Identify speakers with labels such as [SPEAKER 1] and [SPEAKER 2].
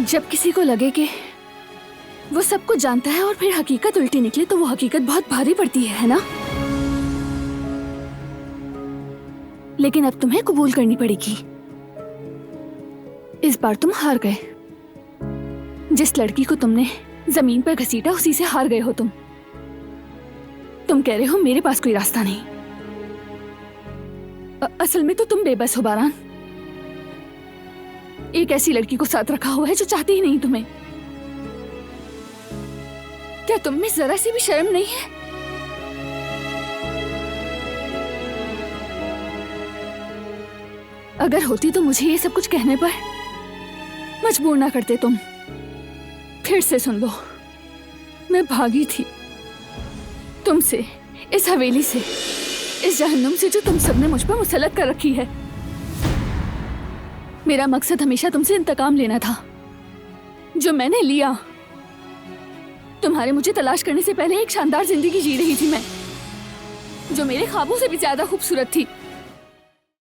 [SPEAKER 1] जब किसी को लगे कि वो सब कुछ जानता है और फिर हकीकत उल्टी निकले तो वो हकीकत बहुत भारी पड़ती है ना? लेकिन अब तुम्हें कबूल करनी पड़ेगी। इस बार तुम हार गए। जिस लड़की को तुमने जमीन पर घसीटा उसी से हार गए हो तुम। तुम कह रहे हो मेरे पास कोई रास्ता नहीं। असल में तो तुम बेबस हो बारान। एक ऐसी लड़की को साथ रखा हुआ है जो चाहती ही नहीं तुम्हें। क्या तुम में जरा सी भी शर्म नहीं है? अगर होती तो मुझे ये सब कुछ कहने पर मजबूर ना करते तुम। फिर से सुन लो, मैं भागी थी तुमसे, इस हवेली से, इस जहन्नुम से जो तुम सबने मुझ पर मुसल्लत कर रखी है। मेरा मकसद हमेशा तुमसे इंतकाम लेना था, जो मैंने लिया। तुम्हारे मुझे तलाश करने से पहले एक शानदार जिंदगी जी रही थी मैं, जो मेरे ख्वाबों से भी ज्यादा खूबसूरत थी।